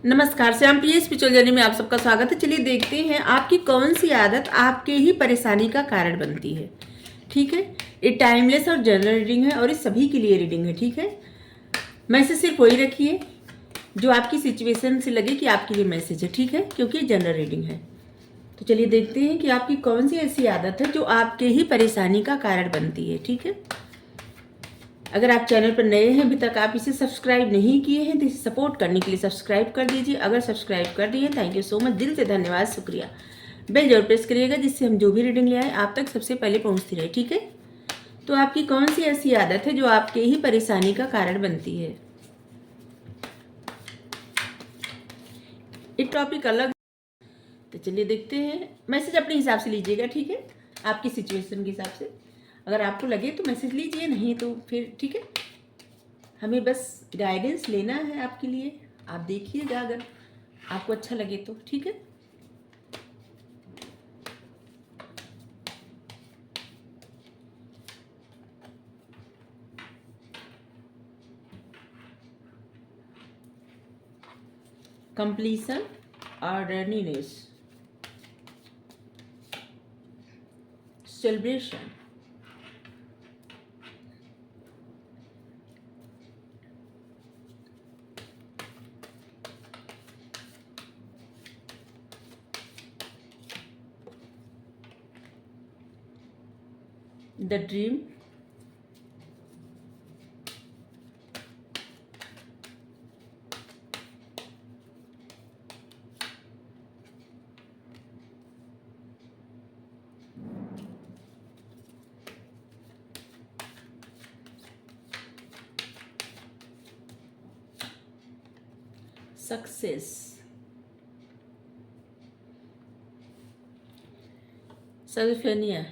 नमस्कार, Shyam PS पिचोल journey में आप सबका स्वागत है। चलिए देखते हैं आपकी कौन सी आदत आपके ही परेशानी का कारण बनती है। ठीक है, ये टाइमलेस और जनरल रीडिंग है और ये सभी के लिए रीडिंग है। ठीक है, मैसेज सिर्फ वही रखिए जो आपकी सिचुएशन से लगे कि आपके लिए मैसेज है। ठीक है, क्योंकि जनरल रीडिंग है। तो चलिए देखते हैं कि आपकी कौन सी ऐसी आदत है जो आपके ही परेशानी का कारण बनती है। ठीक है, अगर आप चैनल पर नए हैं, अभी तक आप इसे सब्सक्राइब नहीं किए हैं तो इसे सपोर्ट करने के लिए सब्सक्राइब कर दीजिए। अगर सब्सक्राइब कर दिए, थैंक यू सो मच, दिल से धन्यवाद, शुक्रिया। बेल जरूर प्रेस करिएगा जिससे हम जो भी रीडिंग ले आए आप तक सबसे पहले पहुंचती रहे। ठीक है, तो आपकी कौन सी ऐसी आदत है जो आपके ही परेशानी का कारण बनती है। एक टॉपिक अलग, तो चलिए देखते हैं। मैसेज अपने हिसाब से लीजिएगा। ठीक है, आपकी सिचुएशन के हिसाब से। अगर आपको लगे तो मैसेज लीजिए, नहीं तो फिर ठीक है। हमें बस गाइडेंस लेना है आपके लिए, आप देखिएगा अगर आपको अच्छा लगे तो। ठीक है, completion, orderliness, celebration, the dream, success, सल्फेनिया।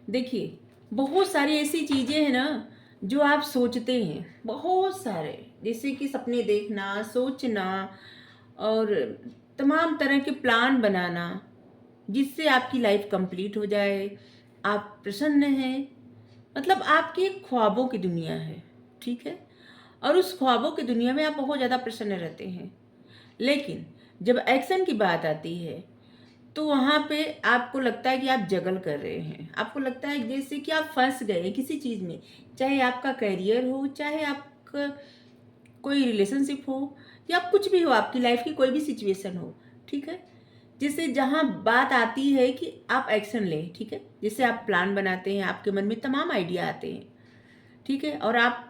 देखिए, बहुत सारी ऐसी चीज़ें हैं ना जो आप सोचते हैं, बहुत सारे, जैसे कि सपने देखना, सोचना और तमाम तरह के प्लान बनाना जिससे आपकी लाइफ कंप्लीट हो जाए। आप प्रसन्न हैं, मतलब आपकी एक ख्वाबों की दुनिया है। ठीक है, और उस ख्वाबों की दुनिया में आप बहुत ज़्यादा प्रसन्न रहते हैं। लेकिन जब एक्शन की बात आती है तो वहाँ पे आपको लगता है कि आप जगल कर रहे हैं। आपको लगता है जैसे कि आप फंस गए किसी चीज़ में, चाहे आपका करियर हो, चाहे आपका कोई रिलेशनशिप हो, या कुछ भी हो, आपकी लाइफ की कोई भी सिचुएशन हो। ठीक है, जैसे जहाँ बात आती है कि आप एक्शन लें। ठीक है, जैसे आप प्लान बनाते हैं, आपके मन में तमाम आइडिया आते हैं। ठीक है, और आप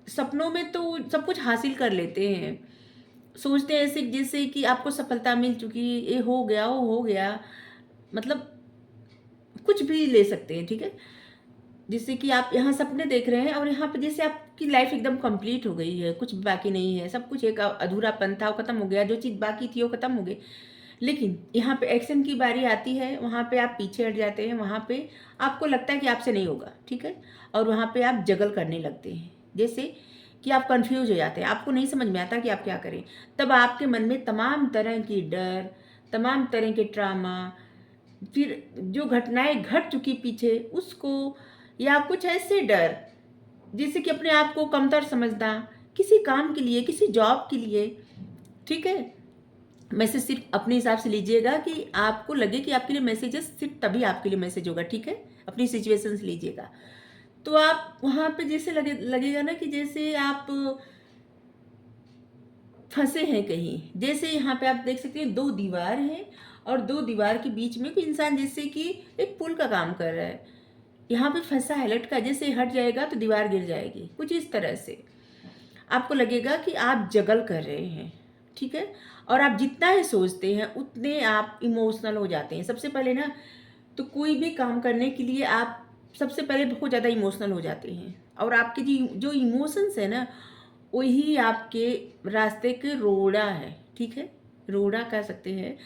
सपनों में तो सब कुछ हासिल कर लेते हैं, सोचते हैं ऐसे जैसे कि आपको सफलता मिल चुकी, ये हो गया, वो हो गया, मतलब कुछ भी ले सकते हैं। ठीक है, जैसे कि आप यहाँ सपने देख रहे हैं और यहाँ पे जैसे आपकी लाइफ एकदम कंप्लीट हो गई है, कुछ बाकी नहीं है, सब कुछ एक अधूरापन था वो खत्म हो गया, जो चीज़ बाकी थी वो खत्म हो गई। लेकिन यहाँ पे एक्शन की बारी आती है, वहाँ पे आप पीछे हट जाते हैं, वहाँ पे आपको लगता है कि आपसे नहीं होगा। ठीक है, और वहाँ पे आप जगल करने लगते हैं, जैसे कि आप कंफ्यूज हो जाते हैं, आपको नहीं समझ में आता कि आप क्या करें। तब आपके मन में तमाम तरह की डर, तमाम तरह के ट्रामा, फिर जो घटनाएं घट चुकी पीछे उसको, या कुछ ऐसे डर जैसे कि अपने आप को कमतर समझना किसी काम के लिए, किसी जॉब के लिए। ठीक है, मैसेज सिर्फ अपने हिसाब से लीजिएगा कि आपको लगे कि आपके लिए मैसेजेस सिर्फ तभी आपके लिए मैसेज होगा। ठीक है, अपनी सिचुएशन से लीजिएगा। तो आप वहाँ पे जैसे लगेगा ना कि जैसे आप फंसे हैं कहीं। जैसे यहाँ पे आप देख सकते हैं दो दीवार हैं और दो दीवार के बीच में कोई इंसान जैसे कि एक पुल का काम कर रहा है, यहाँ पे फंसा है, लटका, जैसे हट जाएगा तो दीवार गिर जाएगी, कुछ इस तरह से आपको लगेगा कि आप जगल कर रहे हैं। ठीक है, और आप जितना ही सोचते हैं उतने आप इमोशनल हो जाते हैं। सबसे पहले ना, तो कोई भी काम करने के लिए आप सबसे पहले बहुत ज़्यादा इमोशनल हो जाते हैं, और आपके जो इमोशंस है ना, वही आपके रास्ते के रोड़ा है। ठीक है, रोड़ा कह सकते हैं,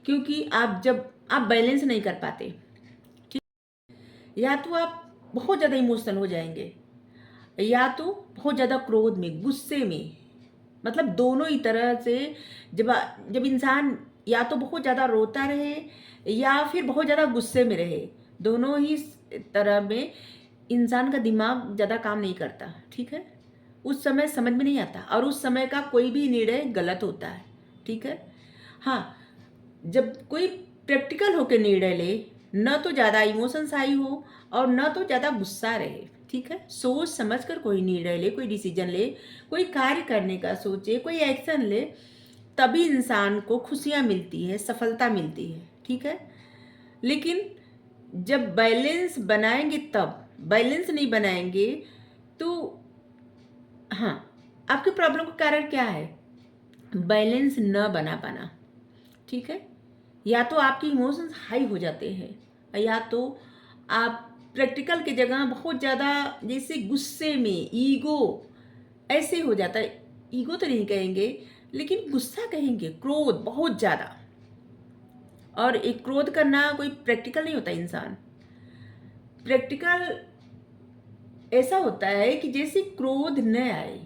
क्योंकि आप जब आप बैलेंस नहीं कर पाते, ठीक, या तो आप बहुत ज़्यादा इमोशनल हो जाएंगे, या तो बहुत ज़्यादा क्रोध में, गुस्से में, मतलब दोनों ही तरह से। जब जब इंसान या तो बहुत ज़्यादा रोता रहे या फिर बहुत ज़्यादा गुस्से में रहे, दोनों ही तरह में इंसान का दिमाग ज़्यादा काम नहीं करता। ठीक है, उस समय समझ में नहीं आता और उस समय का कोई भी निर्णय गलत होता है, ठीक है। हाँ, जब कोई प्रैक्टिकल होकर निर्णय ले, न तो ज़्यादा इमोशंस हाई हो और न तो ज़्यादा गुस्सा रहे, ठीक है। सोच समझ कर कोई निर्णय ले, कोई डिसीजन ले, कोई कार्य करने का सोचे, कोई एक्शन ले, तभी इंसान को खुशियाँ मिलती है, सफलता मिलती है, ठीक है। लेकिन जब बैलेंस बनाएंगे तब, बैलेंस नहीं बनाएंगे तो हाँ, आपकी प्रॉब्लम का कारण क्या है? बैलेंस न बना पाना, ठीक है। या तो आपके इमोशंस हाई हो जाते हैं या तो आप प्रैक्टिकल की जगह बहुत ज़्यादा जैसे गुस्से में ईगो ऐसे हो जाता है। ईगो तो नहीं कहेंगे लेकिन गुस्सा कहेंगे, क्रोध बहुत ज़्यादा। और एक क्रोध करना कोई प्रैक्टिकल नहीं होता इंसान। प्रैक्टिकल ऐसा होता है कि जैसे क्रोध न आए,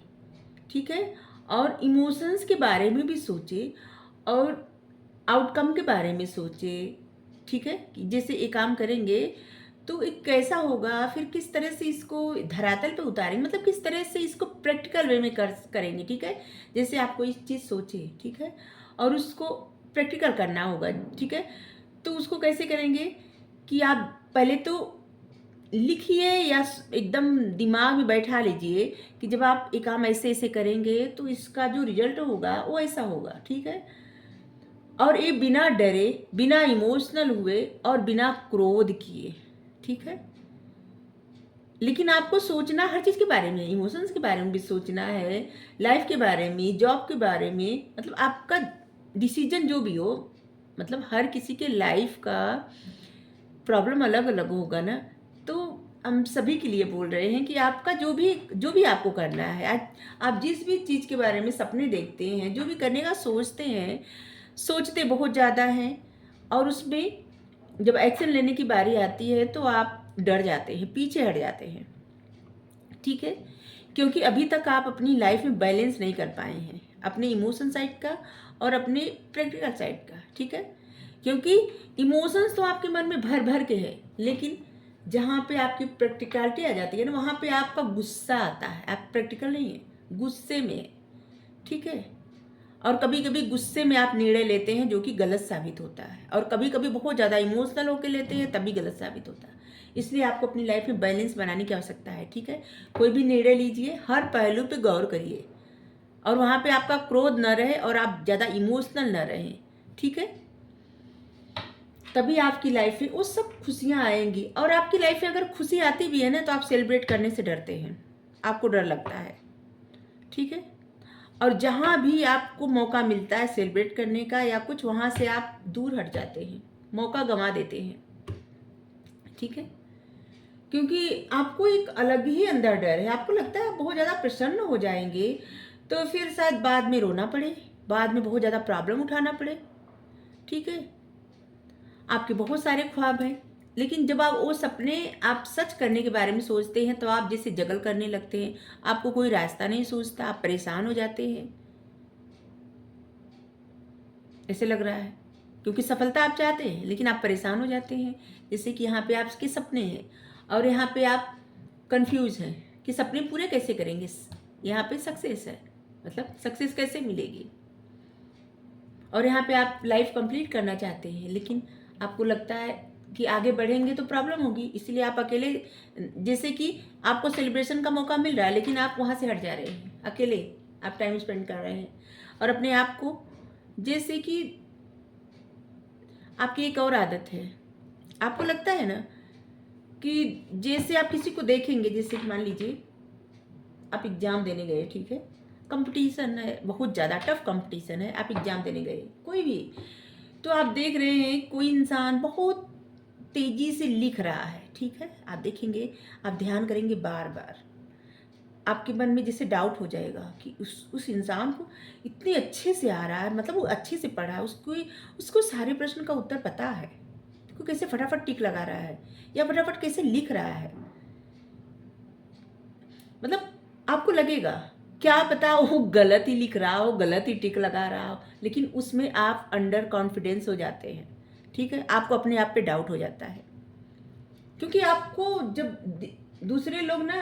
ठीक है, और इमोशंस के बारे में भी सोचे और आउटकम के बारे में सोचे, ठीक है, कि जैसे एक काम करेंगे तो एक कैसा होगा, फिर किस तरह से इसको धरातल पे उतारेंगे, मतलब किस तरह से इसको प्रैक्टिकल वे में करेंगे, ठीक है। जैसे आप कोई चीज़ सोचे, ठीक है, और उसको प्रैक्टिकल करना होगा, ठीक है, तो उसको कैसे करेंगे कि आप पहले तो लिखिए या एकदम दिमाग में बैठा लीजिए कि जब आप एक काम ऐसे ऐसे करेंगे तो इसका जो रिजल्ट होगा वो ऐसा होगा, ठीक है। और ये बिना डरे, बिना इमोशनल हुए और बिना क्रोध किए, ठीक है। लेकिन आपको सोचना हर चीज़ के बारे में, इमोशंस के बारे में भी सोचना है, लाइफ के बारे में, जॉब के बारे में, मतलब आपका डिसीजन जो भी हो, मतलब हर किसी के लाइफ का प्रॉब्लम अलग अलग होगा ना। तो हम सभी के लिए बोल रहे हैं कि आपका जो भी आपको करना है, आज आप जिस भी चीज़ के बारे में सपने देखते हैं, जो भी करने का सोचते हैं, सोचते बहुत ज़्यादा हैं और उसमें जब एक्शन लेने की बारी आती है तो आप डर जाते हैं, पीछे हट जाते हैं, ठीक है। क्योंकि अभी तक आप अपनी लाइफ में बैलेंस नहीं कर पाए हैं, अपने इमोशन साइड का और अपने प्रैक्टिकल साइड का, ठीक है। क्योंकि इमोशंस तो आपके मन में भर भर के है, लेकिन जहाँ पे आपकी प्रैक्टिकलिटी आ जाती है ना, वहाँ पे आपका गुस्सा आता है। आप प्रैक्टिकल नहीं है, गुस्से में है, ठीक है। और कभी कभी गुस्से में आप निर्णय लेते हैं जो कि गलत साबित होता है, और कभी कभी बहुत ज़्यादा इमोशनल होकर लेते हैं तभी गलत साबित होता है। इसलिए आपको अपनी लाइफ में बैलेंस बनाने की आवश्यकता है, ठीक है। कोई भी निर्णय लीजिए, हर पहलू पे गौर करिए और वहाँ पे आपका क्रोध न रहे और आप ज़्यादा इमोशनल न रहें, ठीक है। तभी आपकी लाइफ में वो सब खुशियाँ आएंगी। और आपकी लाइफ में अगर खुशी आती भी है ना तो आप सेलिब्रेट करने से डरते हैं, आपको डर लगता है, ठीक है। और जहाँ भी आपको मौका मिलता है सेलिब्रेट करने का या कुछ, वहाँ से आप दूर हट जाते हैं, मौका गंवा देते हैं, ठीक है। क्योंकि आपको एक अलग ही अंदर डर है, आपको लगता है आप बहुत ज़्यादा प्रसन्न हो जाएंगे तो फिर शायद बाद में रोना पड़े, बाद में बहुत ज़्यादा प्रॉब्लम उठाना पड़े, ठीक है। आपके बहुत सारे ख्वाब हैं, लेकिन जब आप वो सपने आप सच करने के बारे में सोचते हैं तो आप जैसे जगल करने लगते हैं, आपको कोई रास्ता नहीं सूझता, आप परेशान हो जाते हैं, ऐसे लग रहा है। क्योंकि सफलता आप चाहते हैं लेकिन आप परेशान हो जाते हैं। जैसे कि यहाँ पे आपके सपने हैं और यहाँ पे आप कंफ्यूज हैं कि सपने पूरे कैसे करेंगे। यहाँ पे सक्सेस है, मतलब सक्सेस कैसे मिलेगी। और यहाँ पे आप लाइफ कंप्लीट करना चाहते हैं लेकिन आपको लगता है कि आगे बढ़ेंगे तो प्रॉब्लम होगी, इसलिए आप अकेले, जैसे कि आपको सेलिब्रेशन का मौका मिल रहा है लेकिन आप वहाँ से हट जा रहे हैं, अकेले आप टाइम स्पेंड कर रहे हैं और अपने आप को, जैसे कि आपकी एक और आदत है, आपको लगता है ना कि जैसे आप किसी को देखेंगे, जैसे कि मान लीजिए आप एग्ज़ाम देने गए, ठीक है, कंपटीशन है, बहुत ज़्यादा टफ कंपटीशन है, आप एग्ज़ाम देने गए कोई भी, तो आप देख रहे हैं कोई इंसान बहुत तेज़ी से लिख रहा है, ठीक है, आप देखेंगे, आप ध्यान करेंगे बार बार, आपके मन में जैसे डाउट हो जाएगा कि उस इंसान को इतने अच्छे से आ रहा है, मतलब वो अच्छे से पढ़ा है, उसको उसको सारे प्रश्न का उत्तर पता है, तो कैसे फटाफट टिक लगा रहा है या फटाफट कैसे लिख रहा है। मतलब आपको लगेगा क्या पता वो गलत ही लिख रहा हो, गलत ही टिक लगा रहा हो, लेकिन उसमें आप अंडर कॉन्फिडेंस हो जाते हैं, ठीक है, आपको अपने आप पे डाउट हो जाता है। क्योंकि आपको जब दूसरे लोग ना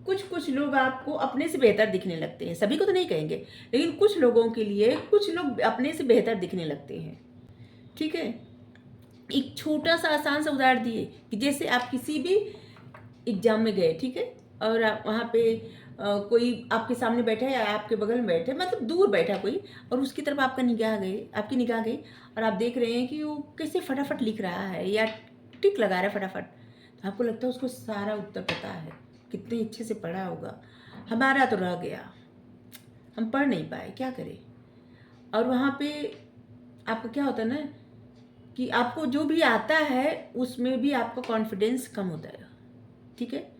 कुछ कुछ लोग आपको अपने से बेहतर दिखने लगते हैं, सभी को तो नहीं कहेंगे, लेकिन कुछ लोगों के लिए कुछ लोग अपने से बेहतर दिखने लगते हैं। ठीक है, एक छोटा सा आसान सा उदाहरण दिए कि जैसे आप किसी भी एग्जाम में गए, ठीक है, और आप वहाँ पे कोई आपके सामने बैठा है या आपके बगल में बैठे, मतलब दूर बैठा कोई, और उसकी तरफ आपकी निगाह गई और आप देख रहे हैं कि वो कैसे फटाफट लिख रहा है या टिक लगा रहा है फटाफट, तो आपको लगता है उसको सारा उत्तर पता है, कितने अच्छे से पढ़ा होगा। हमारा तो रह गया, हम पढ़ नहीं पाए, क्या करें। और वहाँ पे आपका क्या होता है ना कि आपको जो भी आता है उसमें भी आपका कॉन्फिडेंस कम होता है। ठीक है,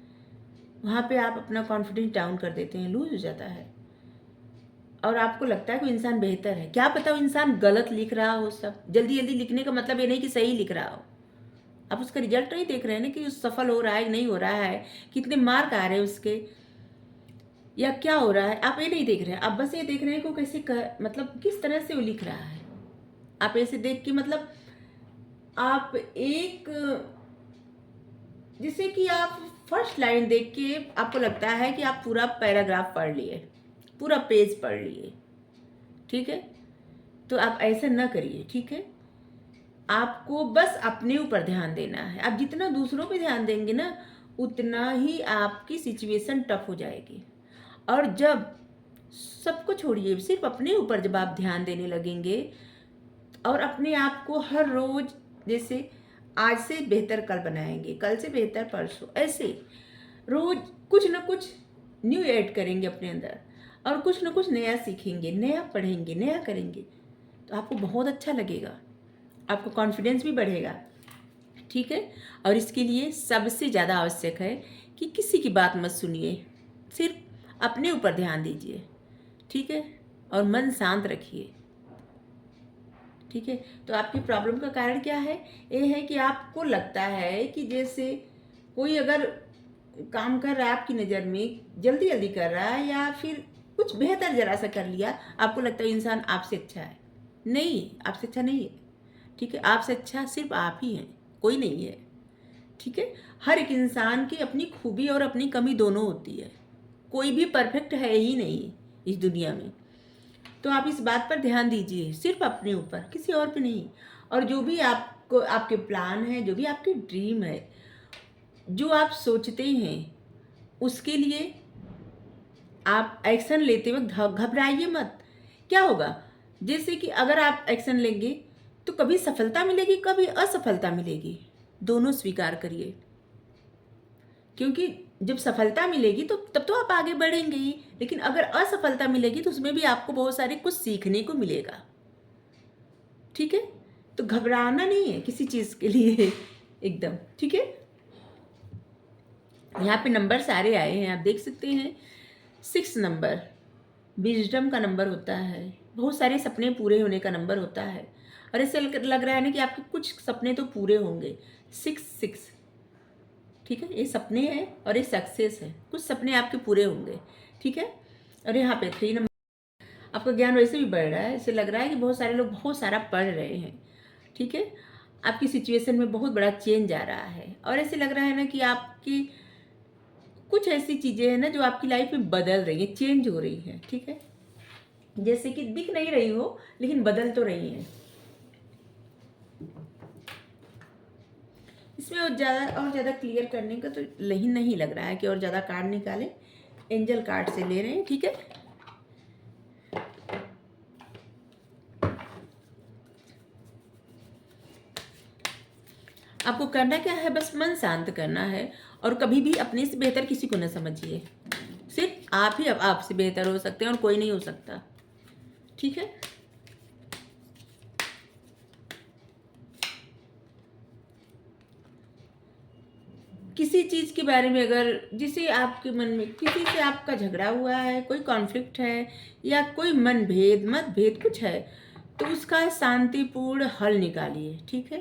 वहाँ पे आप अपना कॉन्फिडेंस डाउन कर देते हैं, लूज हो जाता है, और आपको लगता है कि इंसान बेहतर है। क्या पता वो इंसान गलत लिख रहा हो। सब जल्दी जल्दी लिखने का मतलब ये नहीं कि सही लिख रहा हो, आप उसका रिजल्ट नहीं देख रहे हैं ना कि सफल हो रहा है नहीं हो रहा है, कितने मार्क आ रहे हैं उसके, या क्या हो रहा है, आप ये नहीं देख रहे हैं। आप बस ये देख रहे हैं कि वो मतलब किस तरह से वो लिख रहा है। आप ऐसे देख के मतलब आप एक, जैसे कि आप फर्स्ट लाइन देख के आपको लगता है कि आप पूरा पैराग्राफ पढ़ लिए, पूरा पेज पढ़ लिए। ठीक है, तो आप ऐसा ना करिए। ठीक है, आपको बस अपने ऊपर ध्यान देना है। आप जितना दूसरों पे ध्यान देंगे ना, उतना ही आपकी सिचुएशन टफ हो जाएगी। और जब सबको छोड़िए, सिर्फ अपने ऊपर जब आप ध्यान देने लगेंगे और अपने आप को हर रोज, जैसे आज से बेहतर कल बनाएंगे, कल से बेहतर परसों, ऐसे रोज कुछ ना कुछ न्यू ऐड करेंगे अपने अंदर, और कुछ ना कुछ नया सीखेंगे, नया पढ़ेंगे, नया करेंगे, तो आपको बहुत अच्छा लगेगा, आपको कॉन्फिडेंस भी बढ़ेगा। ठीक है, और इसके लिए सबसे ज़्यादा आवश्यक है कि किसी की बात मत सुनिए, सिर्फ अपने ऊपर ध्यान दीजिए। ठीक है, और मन शांत रखिए। ठीक है, तो आपकी प्रॉब्लम का कारण क्या है? ये है कि आपको लगता है कि जैसे कोई अगर काम कर रहा है आपकी नज़र में, जल्दी जल्दी कर रहा है या फिर कुछ बेहतर जरा सा कर लिया, आपको लगता है इंसान आपसे अच्छा है। नहीं, आपसे अच्छा नहीं है। ठीक है, आपसे अच्छा सिर्फ आप ही हैं, कोई नहीं है। ठीक है, हर एक इंसान की अपनी खूबी और अपनी कमी दोनों होती है, कोई भी परफेक्ट है ही नहीं इस दुनिया में। तो आप इस बात पर ध्यान दीजिए, सिर्फ अपने ऊपर, किसी और पे नहीं। और जो भी आपको आपके प्लान है, जो भी आपकी ड्रीम है, जो आप सोचते हैं, उसके लिए आप एक्शन लेते वक्त घबराइए मत। क्या होगा, जैसे कि अगर आप एक्शन लेंगे तो कभी सफलता मिलेगी, कभी असफलता मिलेगी, दोनों स्वीकार करिए। क्योंकि जब सफलता मिलेगी तो तब तो आप आगे बढ़ेंगे ही, लेकिन अगर असफलता मिलेगी तो उसमें भी आपको बहुत सारे कुछ सीखने को मिलेगा। ठीक है, तो घबराना नहीं है किसी चीज़ के लिए एकदम। ठीक है, यहाँ पे नंबर सारे आए हैं, आप देख सकते हैं। 6 नंबर विजडम का नंबर होता है, बहुत सारे सपने पूरे होने का नंबर होता है, और ऐसे लग रहा है ना कि आपके कुछ सपने तो पूरे होंगे। 6 ठीक है, ये सपने हैं और ये सक्सेस है, कुछ सपने आपके पूरे होंगे। ठीक है, और यहाँ पे 3 नंबर, आपका ज्ञान वैसे भी बढ़ रहा है, ऐसे लग रहा है कि बहुत सारे लोग बहुत सारा पढ़ रहे हैं। ठीक है, आपकी सिचुएशन में बहुत बड़ा चेंज आ रहा है, और ऐसे लग रहा है ना कि आपकी कुछ ऐसी चीज़ें हैं ना जो आपकी लाइफ में बदल रही हैं, चेंज हो रही हैं। ठीक है, जैसे कि दिख नहीं रही हो लेकिन बदल तो रही हैं। इसमें और ज़्यादा क्लियर करने का तो नहीं लग रहा है कि और ज़्यादा कार्ड निकालें, एंजल कार्ड से ले रहे हैं। ठीक है, आपको करना क्या है, बस मन शांत करना है, और कभी भी अपने से बेहतर किसी को न समझिए, सिर्फ आप ही आपसे बेहतर हो सकते हैं और कोई नहीं हो सकता। ठीक है, किसी चीज़ के बारे में अगर जिसे आपके मन में किसी से आपका झगड़ा हुआ है, कोई कॉन्फ्लिक्ट है या कोई मतभेद कुछ है, तो उसका शांतिपूर्ण हल निकालिए। ठीक है,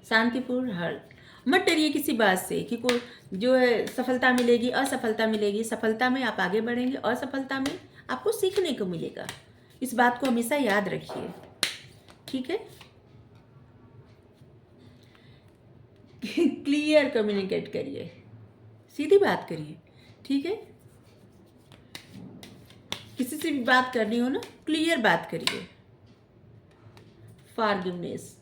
शांतिपूर्ण हल, मत डरिए किसी बात से कि कोई जो है सफलता मिलेगी असफलता मिलेगी, सफलता में आप आगे बढ़ेंगे, असफलता में आपको सीखने को मिलेगा, इस बात को हमेशा याद रखिए। ठीक है, क्लियर कम्युनिकेट करिए, सीधी बात करिए, ठीक है। किसी से भी बात करनी हो ना, क्लियर बात करिए। फॉरगिवनेस,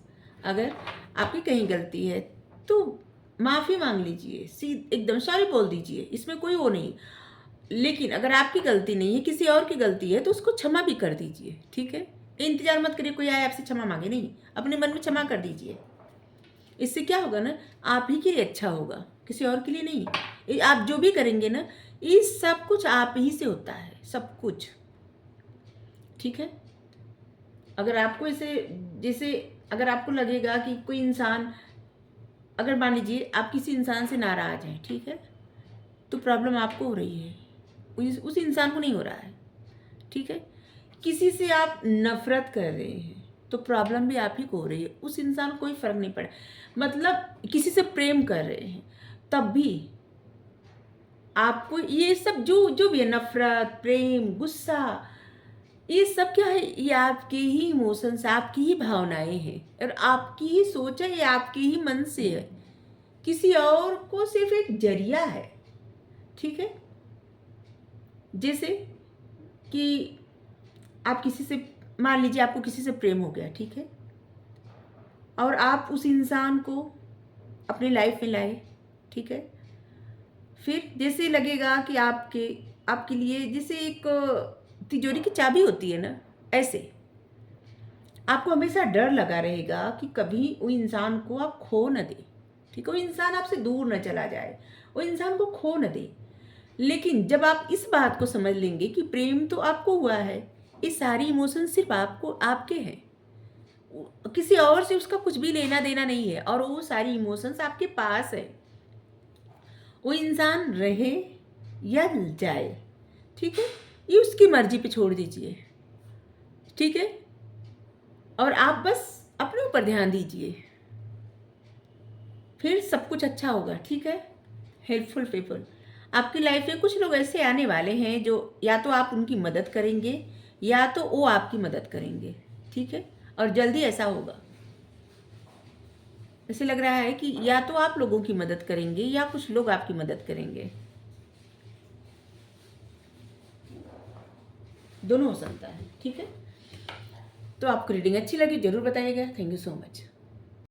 अगर आपकी कहीं गलती है तो माफ़ी मांग लीजिए, एकदम सॉरी बोल दीजिए, इसमें कोई वो नहीं। लेकिन अगर आपकी गलती नहीं है, किसी और की गलती है, तो उसको क्षमा भी कर दीजिए, ठीक है। इंतजार मत करिए कोई आए आपसे क्षमा मांगे, नहीं, अपने मन में क्षमा कर दीजिए। इससे क्या होगा ना, आप ही के लिए अच्छा होगा, किसी और के लिए नहीं। आप जो भी करेंगे ना, ये सब कुछ आप ही से होता है, सब कुछ, ठीक है। अगर आपको इसे, जैसे अगर आपको लगेगा कि कोई इंसान, अगर मान लीजिए आप किसी इंसान से नाराज़ हैं, ठीक है, तो प्रॉब्लम आपको हो रही है, उस इंसान को नहीं हो रहा है, ठीक है। किसी से आप नफरत कर रहे हैं तो प्रॉब्लम भी आप ही को हो रही है, उस इंसान को कोई फर्क नहीं पड़ा। मतलब किसी से प्रेम कर रहे हैं तब भी आपको ये सब जो जो भी है, नफरत, प्रेम, गुस्सा, ये सब क्या है, ये आपके ही इमोशंस, आपकी ही भावनाएं हैं और आपकी ही सोच है, ये आपके ही मन से है, किसी और को सिर्फ एक जरिया है, ठीक है। जैसे कि आप किसी से, मान लीजिए आपको किसी से प्रेम हो गया, ठीक है, और आप उस इंसान को अपनी लाइफ में लाए, ठीक है। फिर जैसे लगेगा कि आपके लिए जैसे एक तिजोरी की चाबी होती है ना, ऐसे आपको हमेशा डर लगा रहेगा कि कभी वो इंसान को आप खो न दे, ठीक है, वो इंसान आपसे दूर न चला जाए, वो इंसान को खो न दे। लेकिन जब आप इस बात को समझ लेंगे कि प्रेम तो आपको हुआ है, ये सारी इमोशन सिर्फ आपको, आपके हैं, किसी और से उसका कुछ भी लेना देना नहीं है, और वो सारी इमोशंस आपके पास है, वो इंसान रहे या जाए, ठीक है, ये उसकी मर्जी पे छोड़ दीजिए, ठीक है। और आप बस अपने ऊपर ध्यान दीजिए, फिर सब कुछ अच्छा होगा, ठीक है। हेल्पफुल पीपल, आपकी लाइफ में कुछ लोग ऐसे आने वाले हैं जो या तो आप उनकी मदद करेंगे या तो वो आपकी मदद करेंगे, ठीक है। और जल्दी ऐसा होगा, ऐसे लग रहा है कि या तो आप लोगों की मदद करेंगे या कुछ लोग आपकी मदद करेंगे, दोनों हो सकता है, ठीक है। तो आपको रीडिंग अच्छी लगी जरूर बताइएगा। Thank you so much.